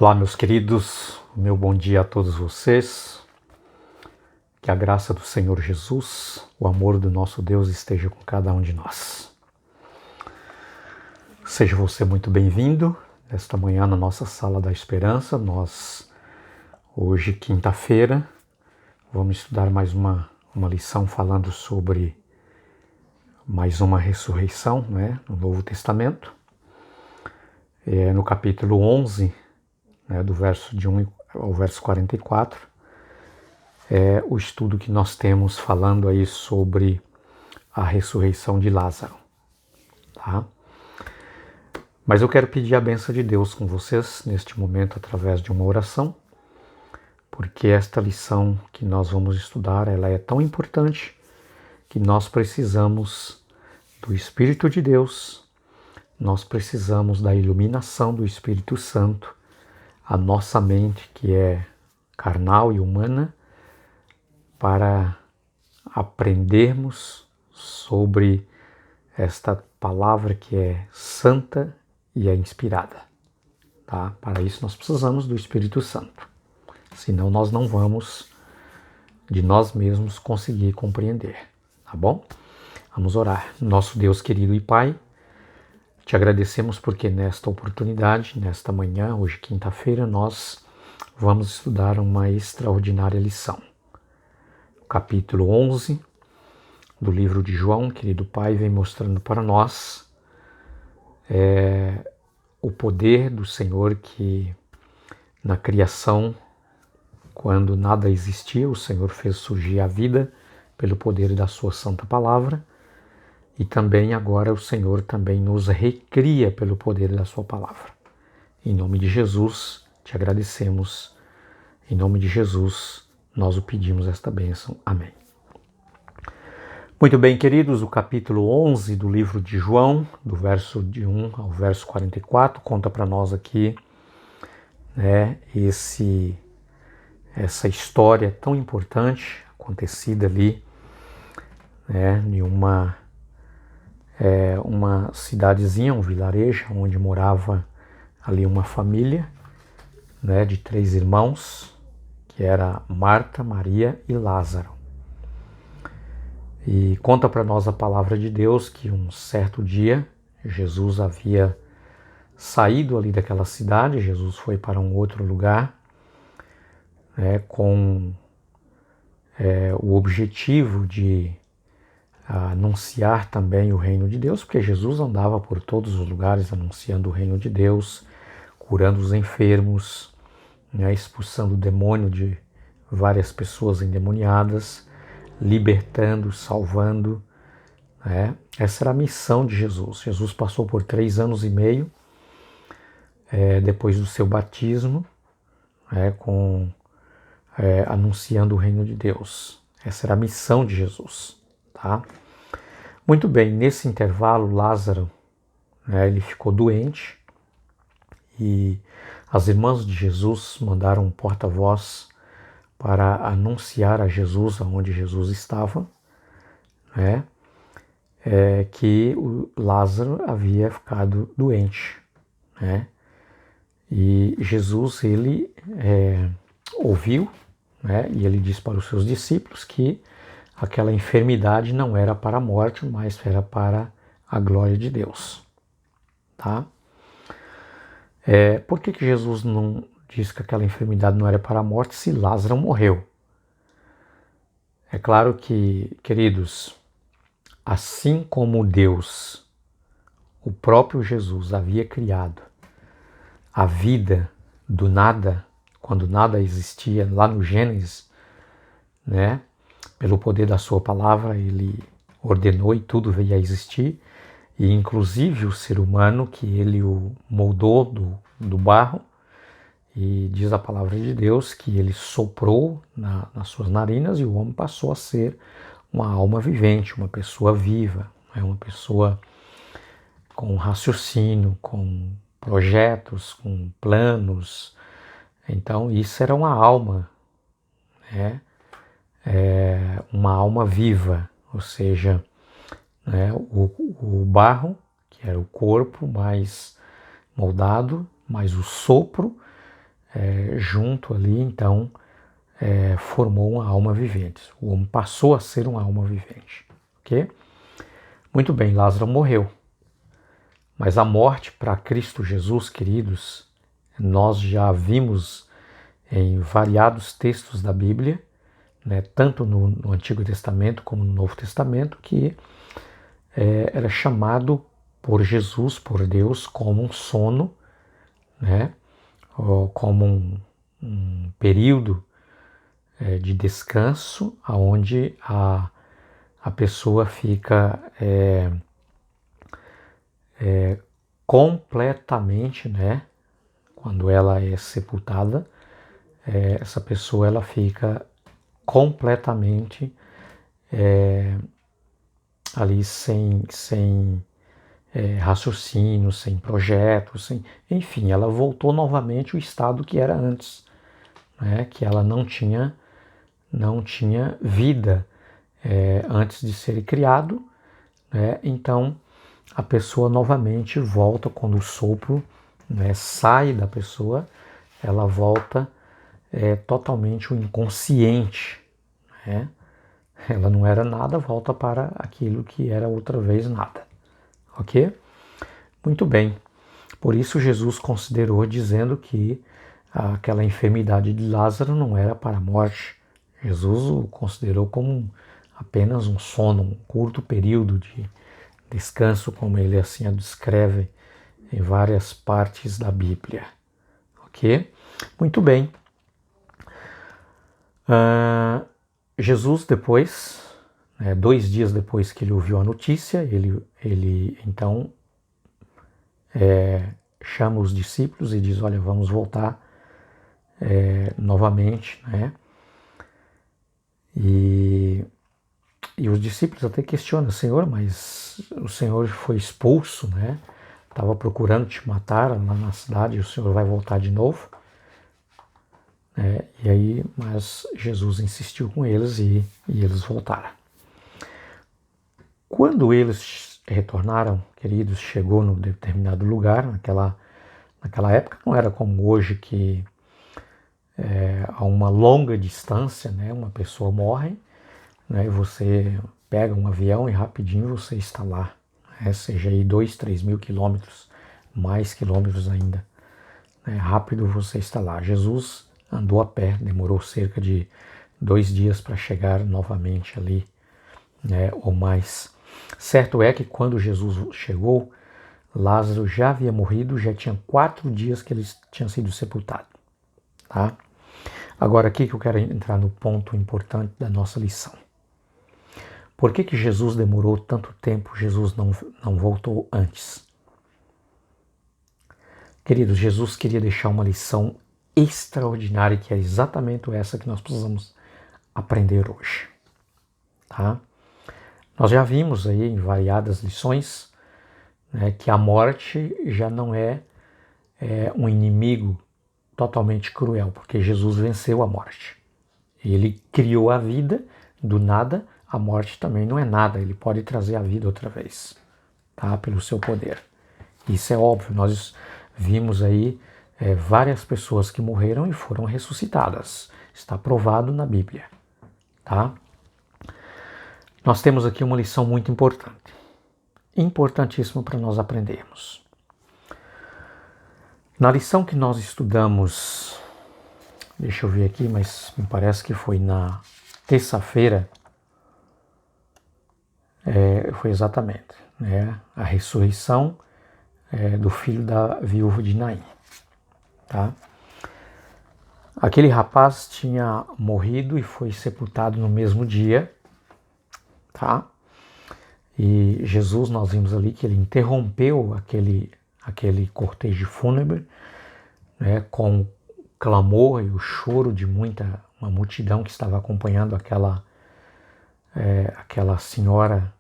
Olá, meus queridos, meu bom dia a todos vocês. Que a graça do Senhor Jesus, o amor do nosso Deus esteja com cada um de nós. Seja você muito bem-vindo esta manhã na nossa Sala da Esperança. Nós, hoje, quinta-feira, vamos estudar mais uma lição falando sobre mais uma ressurreição, no Novo Testamento. No capítulo 11, do verso de 1 ao verso 44, é o estudo que nós temos falando aí sobre a ressurreição de Lázaro, tá? Mas eu quero pedir a bênção de Deus com vocês neste momento através de uma oração, porque esta lição que nós vamos estudar, ela é tão importante que nós precisamos do Espírito de Deus, nós precisamos da iluminação do Espírito Santo. A nossa mente, que é carnal e humana, para aprendermos sobre esta palavra que é santa e é inspirada. Tá? Para isso nós precisamos do Espírito Santo. Senão nós não vamos de nós mesmos conseguir compreender. Tá bom? Vamos orar. Nosso Deus querido e Pai, te agradecemos porque nesta oportunidade, nesta manhã, hoje quinta-feira, nós vamos estudar uma extraordinária lição. O capítulo 11 do livro de João, querido Pai, vem mostrando para nós o poder do Senhor que na criação, quando nada existia, o Senhor fez surgir a vida pelo poder da sua santa palavra. E também agora o Senhor também nos recria pelo poder da sua palavra. Em nome de Jesus, te agradecemos. Em nome de Jesus, nós o pedimos esta bênção. Amém. Muito bem, queridos, o capítulo 11 do livro de João, do verso de 1 ao verso 44, conta para nós aqui essa história tão importante acontecida ali em uma cidadezinha, um vilarejo, onde morava ali uma família de 3 irmãos, que era Marta, Maria e Lázaro. E conta para nós a palavra de Deus que um certo dia Jesus havia saído ali daquela cidade, Jesus foi para um outro lugar com o objetivo de anunciar também o reino de Deus, porque Jesus andava por todos os lugares anunciando o reino de Deus, curando os enfermos, expulsando o demônio de várias pessoas endemoniadas, libertando, salvando. Essa era a missão de Jesus. Jesus passou por 3 anos e meio, depois do seu batismo, anunciando o reino de Deus. Essa era a missão de Jesus. Tá? Muito bem, nesse intervalo Lázaro ele ficou doente e as irmãs de Jesus mandaram um porta-voz para anunciar a Jesus aonde Jesus estava, que o Lázaro havia ficado doente. E Jesus ele ouviu e ele disse para os seus discípulos que aquela enfermidade não era para a morte, mas era para a glória de Deus. Tá? Por que Jesus não disse que aquela enfermidade não era para a morte se Lázaro morreu? É claro que, queridos, assim como Deus, o próprio Jesus, havia criado a vida do nada, quando nada existia, lá no Gênesis, pelo poder da sua palavra, ele ordenou e tudo veio a existir, e inclusive o ser humano que ele o moldou do barro, e diz a palavra de Deus que ele soprou nas suas narinas e o homem passou a ser uma alma vivente, uma pessoa viva, uma pessoa com raciocínio, com projetos, com planos. Então isso era uma alma, uma alma viva, ou seja, o barro, que era o corpo mais moldado, mas o sopro junto ali, então formou uma alma vivente. O homem passou a ser uma alma vivente. Ok? Muito bem, Lázaro morreu. Mas a morte para Cristo Jesus, queridos, nós já vimos em variados textos da Bíblia, né, tanto no Antigo Testamento como no Novo Testamento, que era chamado por Jesus, por Deus, como um sono, né, ou como um período de descanso, onde a pessoa fica completamente, né, quando ela é sepultada, essa pessoa ela fica completamente ali sem raciocínio, sem projeto, enfim, ela voltou novamente ao estado que era antes, né, que ela não tinha vida antes de ser criado, né, então a pessoa novamente volta quando o sopro, né, sai da pessoa, ela volta totalmente o inconsciente, né? Ela não era nada, volta para aquilo que era outra vez nada, ok? Muito bem, por isso Jesus considerou dizendo que aquela enfermidade de Lázaro não era para a morte. Jesus o considerou como apenas um sono, um curto período de descanso, como ele assim a descreve em várias partes da Bíblia, ok? Muito bem. Jesus depois, 2 dias depois que ele ouviu a notícia, ele então chama os discípulos e diz, olha, vamos voltar novamente, né? E os discípulos até questionam, Senhor, mas o Senhor foi expulso, né? Estava procurando te matar lá na cidade e o Senhor vai voltar de novo. E aí, mas Jesus insistiu com eles e eles voltaram. Quando eles retornaram, queridos, chegou num determinado lugar, naquela época não era como hoje que a uma longa distância, né, uma pessoa morre, né, e você pega um avião e rapidinho você está lá, né, seja aí 2, 3 mil quilômetros, mais quilômetros ainda, né, rápido você está lá. Jesus andou a pé, demorou cerca de 2 dias para chegar novamente ali, né, ou mais. Certo é que quando Jesus chegou, Lázaro já havia morrido, já tinha 4 dias que ele tinha sido sepultado. Tá? Agora aqui que eu quero entrar no ponto importante da nossa lição. Por que Jesus demorou tanto tempo? Jesus não voltou antes. Queridos, Jesus queria deixar uma lição extraordinária, que é exatamente essa que nós precisamos aprender hoje. Tá? Nós já vimos aí em variadas lições, né, que a morte já não é um inimigo totalmente cruel, porque Jesus venceu a morte. Ele criou a vida do nada, a morte também não é nada, ele pode trazer a vida outra vez, tá? Pelo seu poder. Isso é óbvio, nós vimos aí várias pessoas que morreram e foram ressuscitadas. Está provado na Bíblia, tá? Nós temos aqui uma lição muito importante, importantíssima para nós aprendermos. Na lição que nós estudamos, deixa eu ver aqui, mas me parece que foi na terça-feira, foi exatamente, né, a ressurreição do filho da viúva de Naim. Tá? Aquele rapaz tinha morrido e foi sepultado no mesmo dia. Tá? E Jesus, nós vimos ali que ele interrompeu aquele cortejo fúnebre, né, com o clamor e o choro de uma multidão que estava acompanhando aquela senhora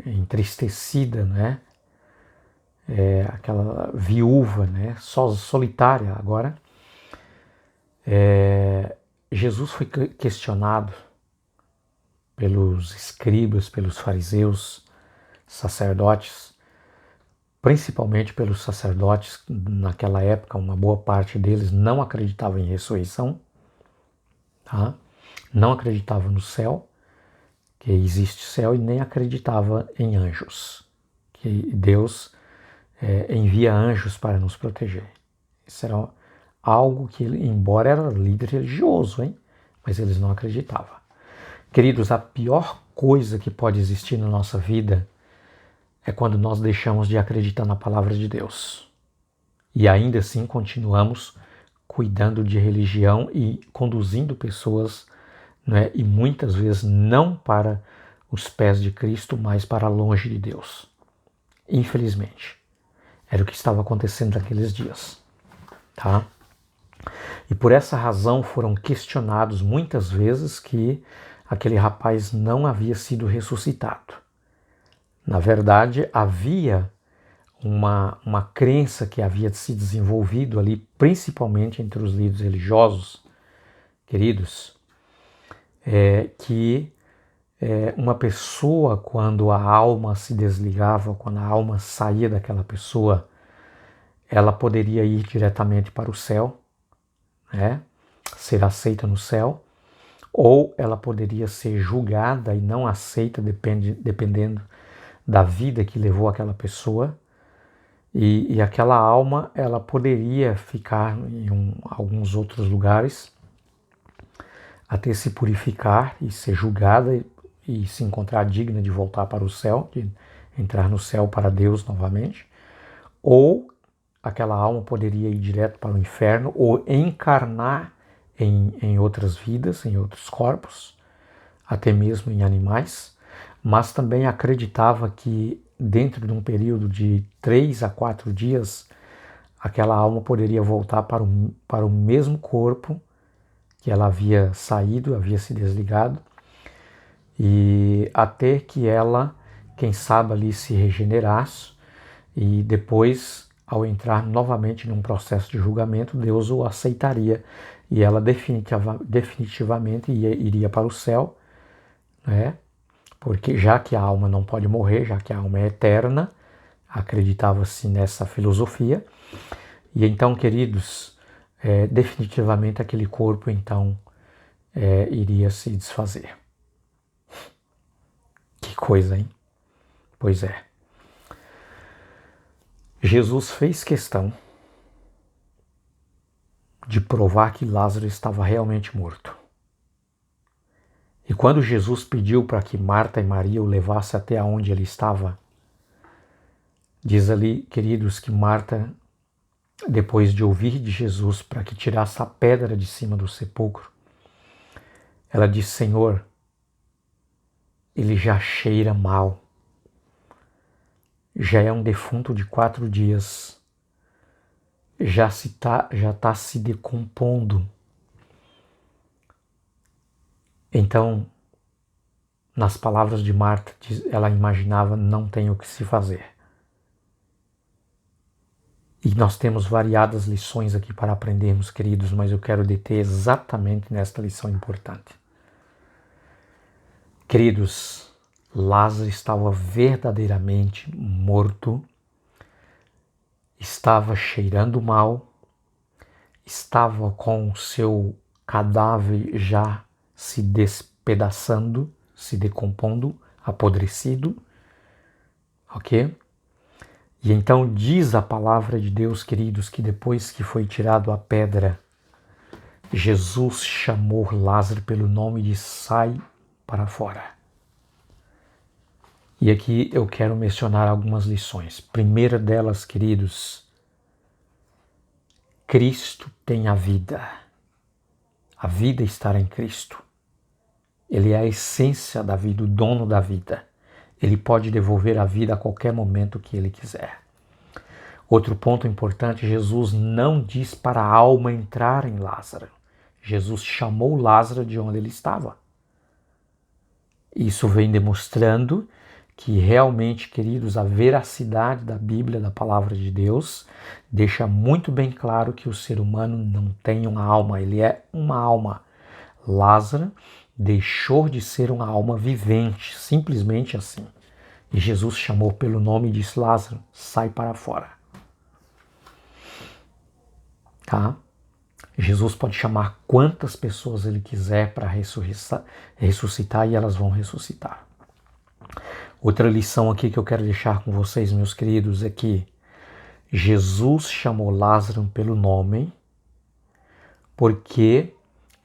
entristecida, né, aquela viúva, né, solitária agora. Jesus foi questionado pelos escribas, pelos fariseus, sacerdotes, principalmente pelos sacerdotes. Naquela época, uma boa parte deles não acreditava em ressurreição, tá? Não acreditava no céu, que existe céu, e nem acreditava em anjos, que Deus envia anjos para nos proteger. Isso era algo que, embora era líder religioso, mas eles não acreditavam. Queridos, a pior coisa que pode existir na nossa vida é quando nós deixamos de acreditar na palavra de Deus. E ainda assim continuamos cuidando de religião e conduzindo pessoas, né, e muitas vezes não para os pés de Cristo, mas para longe de Deus. Infelizmente, era o que estava acontecendo naqueles dias. Tá? E por essa razão foram questionados muitas vezes que aquele rapaz não havia sido ressuscitado. Na verdade, havia uma crença que havia se desenvolvido ali, principalmente entre os líderes religiosos, queridos, que uma pessoa, quando a alma se desligava, quando a alma saía daquela pessoa, ela poderia ir diretamente para o céu, né? Ser aceita no céu, ou ela poderia ser julgada e não aceita, dependendo da vida que levou aquela pessoa, e aquela alma ela poderia ficar em alguns outros lugares até se purificar e ser julgada e se encontrar digna de voltar para o céu, de entrar no céu para Deus novamente, ou aquela alma poderia ir direto para o inferno ou encarnar em outras vidas, em outros corpos, até mesmo em animais, mas também acreditava que dentro de um período de 3 a 4 dias, aquela alma poderia voltar para o mesmo corpo que ela havia saído, havia se desligado, e até que ela, quem sabe ali, se regenerasse, e depois, ao entrar novamente num processo de julgamento, Deus o aceitaria e ela definitivamente iria para o céu, né? Porque já que a alma não pode morrer, já que a alma é eterna, acreditava-se nessa filosofia. E então, queridos, definitivamente aquele corpo então iria se desfazer. Que coisa, hein? Pois é. Jesus fez questão de provar que Lázaro estava realmente morto. E quando Jesus pediu para que Marta e Maria o levassem até onde ele estava, diz ali, queridos, que Marta, depois de ouvir de Jesus para que tirasse a pedra de cima do sepulcro, ela disse: Senhor, ele já cheira mal. Já é um defunto de 4 dias. Já está se decompondo. Então, nas palavras de Marta, ela imaginava: não tem o que se fazer. E nós temos variadas lições aqui para aprendermos, queridos, mas eu quero deter exatamente nesta lição importante. Queridos, Lázaro estava verdadeiramente morto, estava cheirando mal, estava com o seu cadáver já se despedaçando, se decompondo, apodrecido, ok? E então diz a palavra de Deus, queridos, que depois que foi tirado a pedra, Jesus chamou Lázaro pelo nome de sai para fora. E aqui eu quero mencionar algumas lições. Primeira delas, queridos, Cristo tem a vida. A vida está em Cristo. Ele é a essência da vida, o dono da vida. Ele pode devolver a vida a qualquer momento que ele quiser. Outro ponto importante, Jesus não diz para a alma entrar em Lázaro. Jesus chamou Lázaro de onde ele estava. Isso vem demonstrando que realmente, queridos, a veracidade da Bíblia, da palavra de Deus, deixa muito bem claro que o ser humano não tem uma alma, ele é uma alma. Lázaro deixou de ser uma alma vivente, simplesmente assim. E Jesus chamou pelo nome e disse: Lázaro, sai para fora. Tá? Jesus pode chamar quantas pessoas ele quiser para ressuscitar e elas vão ressuscitar. Outra lição aqui que eu quero deixar com vocês, meus queridos, é que Jesus chamou Lázaro pelo nome porque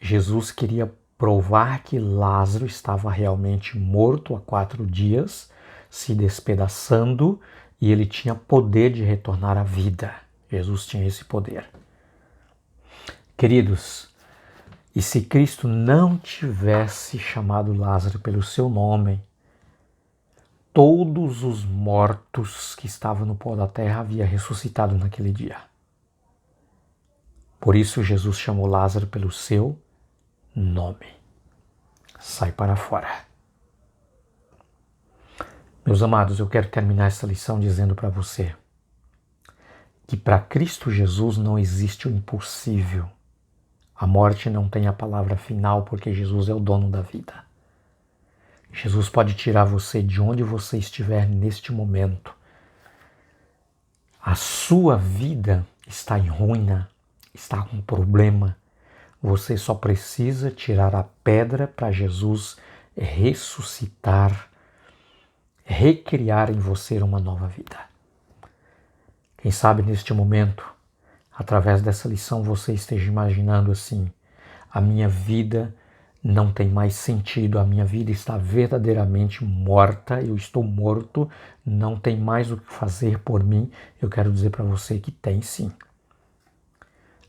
Jesus queria provar que Lázaro estava realmente morto há 4 dias, se despedaçando, e ele tinha poder de retornar à vida. Jesus tinha esse poder. Queridos, e se Cristo não tivesse chamado Lázaro pelo seu nome, todos os mortos que estavam no pó da terra haviam ressuscitado naquele dia. Por isso Jesus chamou Lázaro pelo seu nome. Sai para fora. Meus amados, eu quero terminar essa lição dizendo para você que para Cristo Jesus não existe o impossível. A morte não tem a palavra final porque Jesus é o dono da vida. Jesus pode tirar você de onde você estiver neste momento. A sua vida está em ruína, está com problema. Você só precisa tirar a pedra para Jesus ressuscitar, recriar em você uma nova vida. Quem sabe neste momento, através dessa lição, você esteja imaginando assim: a minha vida não tem mais sentido, a minha vida está verdadeiramente morta, eu estou morto, não tem mais o que fazer por mim. Eu quero dizer para você que tem sim.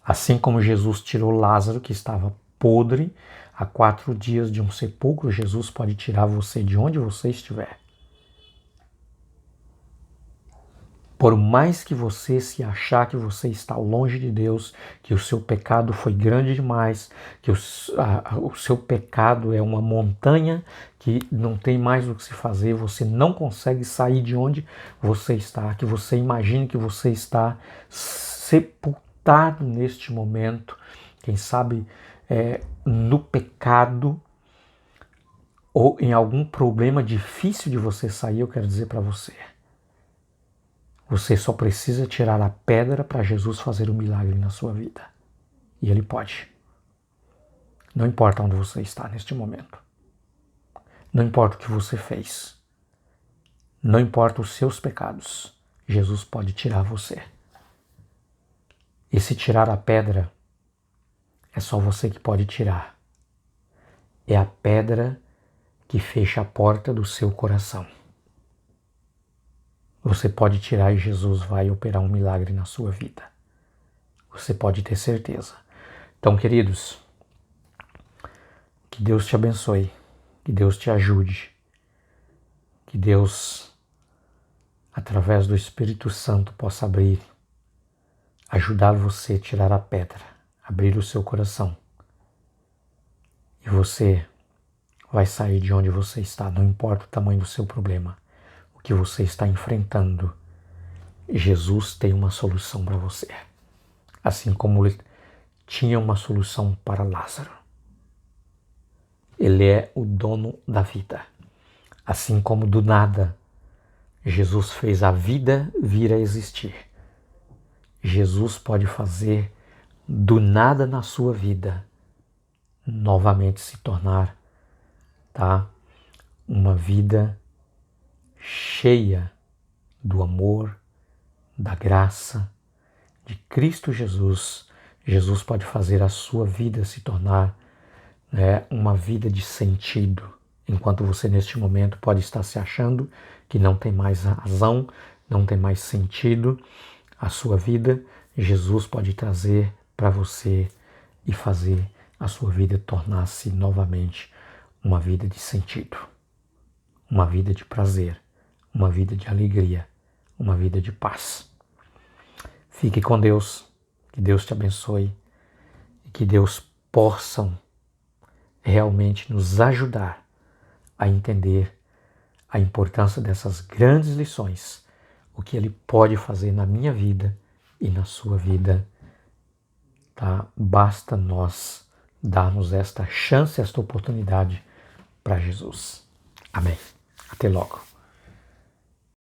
Assim como Jesus tirou Lázaro, que estava podre, há 4 dias de um sepulcro, Jesus pode tirar você de onde você estiver. Por mais que você se achar que você está longe de Deus, que o seu pecado foi grande demais, que o seu pecado é uma montanha que não tem mais o que se fazer, você não consegue sair de onde você está, que você imagine que você está sepultado neste momento, quem sabe no pecado ou em algum problema difícil de você sair, eu quero dizer para você. Você só precisa tirar a pedra para Jesus fazer um milagre na sua vida. E Ele pode. Não importa onde você está neste momento. Não importa o que você fez. Não importa os seus pecados. Jesus pode tirar você. E se tirar a pedra, é só você que pode tirar. É a pedra que fecha a porta do seu coração. Você pode tirar e Jesus vai operar um milagre na sua vida. Você pode ter certeza. Então, queridos, que Deus te abençoe, que Deus te ajude, que Deus, através do Espírito Santo, possa ajudar você a tirar a pedra, abrir o seu coração. E você vai sair de onde você está, não importa o tamanho do seu problema. Que você está enfrentando, Jesus tem uma solução para você. Assim como ele tinha uma solução para Lázaro. Ele é o dono da vida. Assim como do nada Jesus fez a vida vir a existir. Jesus pode fazer do nada na sua vida novamente se tornar, uma vida cheia do amor, da graça de Cristo Jesus. Jesus pode fazer a sua vida se tornar uma vida de sentido, enquanto você neste momento pode estar se achando que não tem mais razão, não tem mais sentido a sua vida. Jesus pode trazer para você e fazer a sua vida tornar-se novamente uma vida de sentido, uma vida de prazer, uma vida de alegria, uma vida de paz. Fique com Deus, que Deus te abençoe e que Deus possa realmente nos ajudar a entender a importância dessas grandes lições, o que Ele pode fazer na minha vida e na sua vida. Basta nós darmos esta chance, esta oportunidade para Jesus. Amém. Até logo.